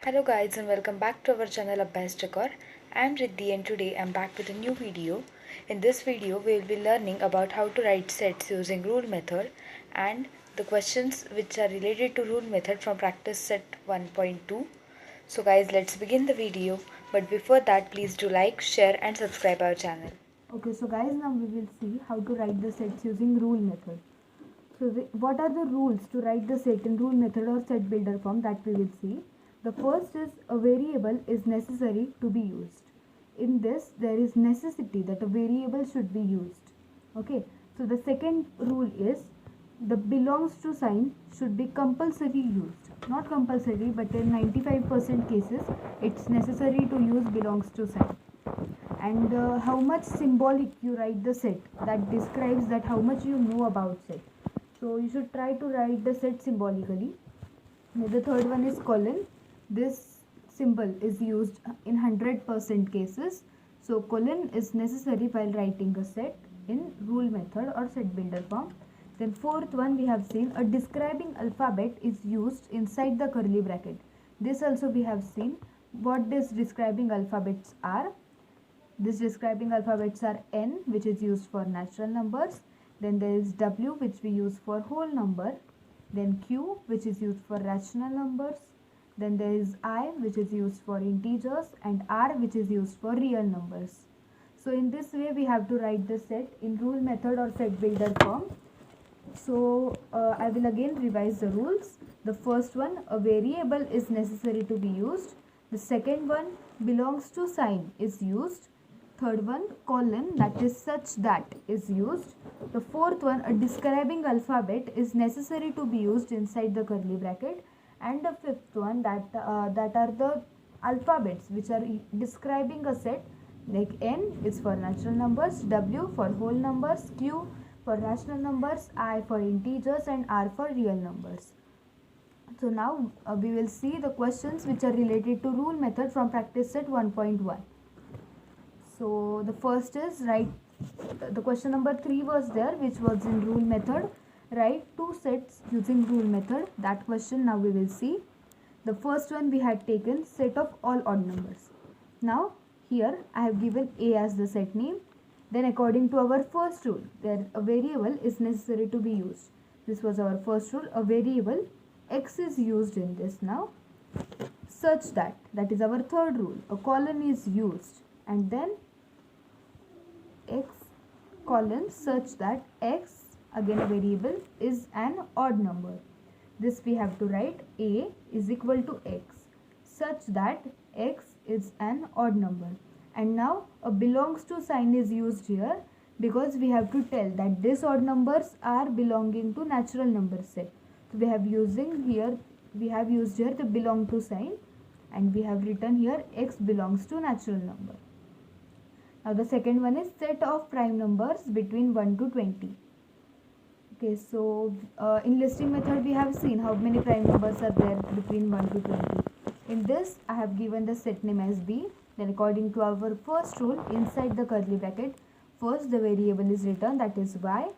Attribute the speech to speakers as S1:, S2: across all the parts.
S1: Hello guys and welcome back to our channel Abhyas Decor. I am Riddhi and today I am back with a new video. In this video we will be learning about how to write sets using rule method and the questions which are related to rule method from practice set 1.2. So guys, let's begin the video, but before that please do like, share and subscribe our channel.
S2: Okay, so guys, now we will see how to write the sets using rule method. So what are the rules to write the set in rule method or set builder form, that we will see. The first is a variable is necessary to be used. In this there is necessity that a variable should be used. Okay, so the second rule is the belongs to sign should be compulsory used. Not compulsory, but in 95% cases it's necessary to use belongs to sign. And how much symbolic you write the set, that describes that how much you know about set. So you should try to write the set symbolically. The third one is colon. This symbol is used in 100% cases. So colon is necessary while writing a set in rule method or set builder form. Then fourth one, we have seen a describing alphabet is used inside the curly bracket. This also we have seen what these describing alphabets are. These describing alphabets are N, which is used for natural numbers. Then there is W, which we use for whole number. Then Q, which is used for rational numbers. Then there is I, which is used for integers, and R, which is used for real numbers. So in this way we have to write the set in rule method or set builder form. So I will again revise the rules. The first one, a variable is necessary to be used. The second one, belongs to sign is used. Third one, colon, that is such that is used. The fourth one, a describing alphabet is necessary to be used inside the curly bracket. And the fifth one, that are the alphabets which are describing a set, like N is for natural numbers, W for whole numbers, Q for rational numbers, I for integers, and R for real numbers. So now we will see the questions which are related to rule method from practice set 1.1. So the first is write, the question number 3 was there, which was in rule method. Write two sets using rule method. That question now we will see. The first one we had taken set of all odd numbers. Now here I have given A as the set name. Then according to our first rule, there a variable is necessary to be used. This was our first rule. A variable X is used in this now, such that is our third rule. A colon is used, and then X colon such that X, again a variable, is an odd number. This we have to write A is equal to X such that X is an odd number. And now a belongs to sign is used here because we have to tell that these odd numbers are belonging to natural number set. So we have used here the belong to sign, and we have written here X belongs to natural number. Now the second one is set of prime numbers between 1 to 20. Okay, so in listing method we have seen how many prime numbers are there between 1 to 20. In this I have given the set name as B. Then according to our first rule, inside the curly bracket, first the variable is written, that is Y.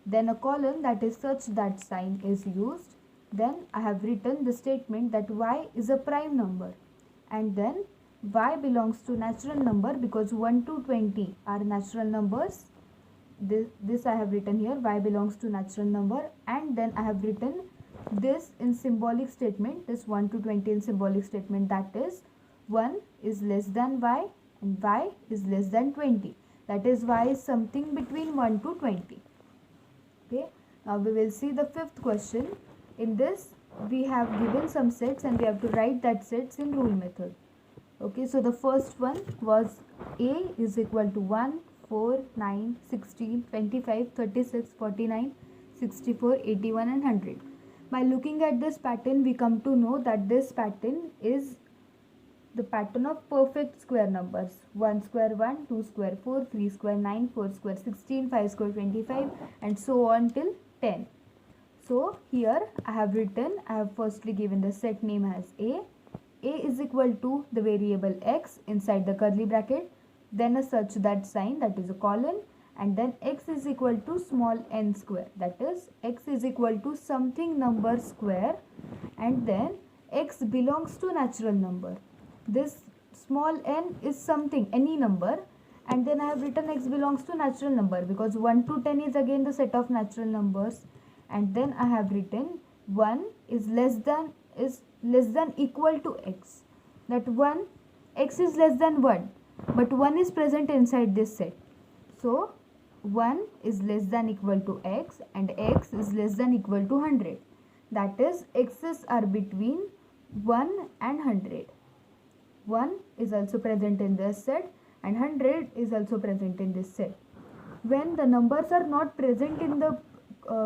S2: Then a colon, that is such that sign is used. Then I have written the statement that Y is a prime number. And then Y belongs to natural number because 1 to 20 are natural numbers. This I have written here, Y belongs to natural number. And then I have written this in symbolic statement, this 1 to 20 in symbolic statement, that is 1 is less than Y and Y is less than 20. That is Y is something between 1 to 20. Okay, now we will see the fifth question. In this we have given some sets and we have to write that sets in rule method. Okay, so the first one was A is equal to 1, 4, 9, 16, 25, 36, 49, 64, 81 and 100. By looking at this pattern, we come to know that this pattern is the pattern of perfect square numbers. 1 square 1, 2 square 4, 3 square 9, 4 square 16, 5 square 25 and so on till 10. So here I have firstly given the set name as A. A is equal to the variable X inside the curly bracket, then a such that sign, that is a colon, and then X is equal to small n square, that is X is equal to something number square, and then x belongs to natural number. This small n is something, any number, and then I have written x belongs to natural number because 1 to 10 is again the set of natural numbers, and then I have written 1 is less than equal to x. That 1, x is less than 1, but 1 is present inside this set. So 1 is less than equal to x and x is less than equal to 100. That is, x's are between 1 and 100. 1 is also present in this set and 100 is also present in this set. When the numbers are not present in the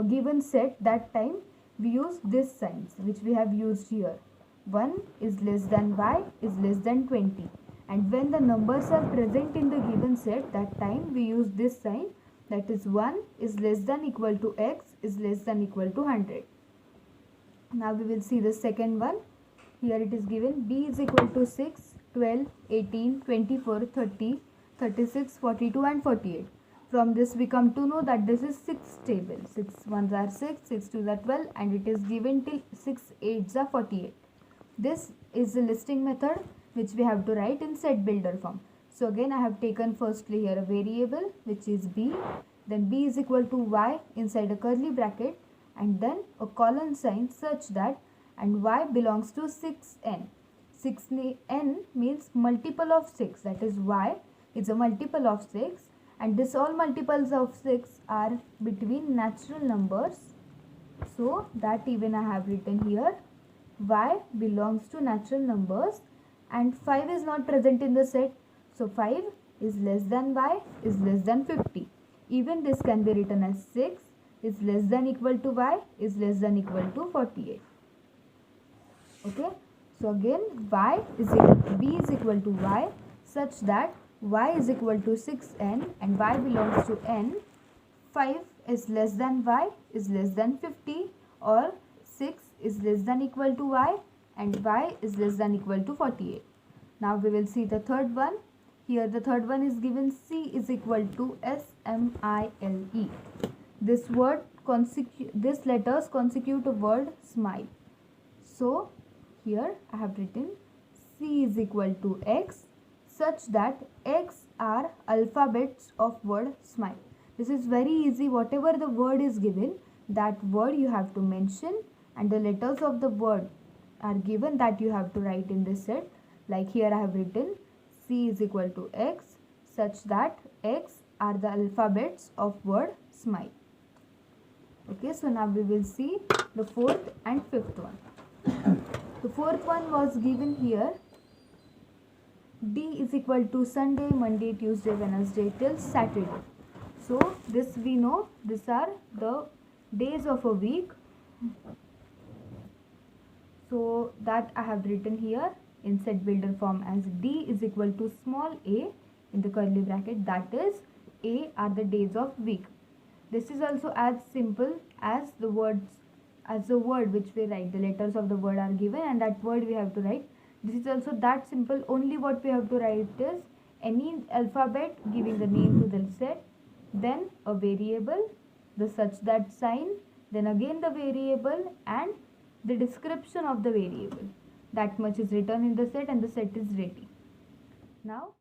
S2: given set, that time we use this signs which we have used here. 1 is less than y is less than 20. And when the numbers are present in the given set, that time we use this sign, that is 1 is less than equal to x is less than equal to 100. Now we will see the second one. Here it is given b is equal to 6, 12, 18, 24, 30, 36, 42 and 48. From this we come to know that this is 6 table. 6 1s are 6, 6 2s are 12 and it is given till 6 8s are 48. This is the listing method which we have to write in set builder form. So again I have taken firstly here a variable which is b, then b is equal to y inside a curly bracket and then a colon sign such that and y belongs to 6n. 6n means multiple of 6, that is y is a multiple of 6 and this all multiples of 6 are between natural numbers. So that even I have written here y belongs to natural numbers and 5 is not present in the set. So 5 is less than y is less than 50. Even this can be written as 6 is less than equal to y is less than equal to 48. Okay. So again b is equal to y such that y is equal to 6n and y belongs to n. 5 is less than y is less than 50 or 6 is less than equal to y and y is less than equal to 48. Now we will see the third one. Here the third one is given c is equal to smile. This letters consecute a word smile. So here I have written c is equal to x such that x are alphabets of word smile. This is very easy. Whatever the word is given, that word you have to mention and the letters of the word are given that you have to write in this set. Like here I have written c is equal to x such that x are the alphabets of word smile. Okay, so now we will see the fourth and fifth one. The fourth one was given here. D is equal to Sunday, Monday, Tuesday, Wednesday till Saturday. So this we know, these are the days of a week. So that I have written here in set builder form as D is equal to small a in the curly bracket, that is a are the days of week. This is also as simple as the word which we write. The letters of the word are given and that word we have to write. This is also that simple. Only what we have to write is any alphabet giving the name to the set, then a variable, the such that sign, then again the variable and the description of the variable. That much is written in the set and the set is ready. Now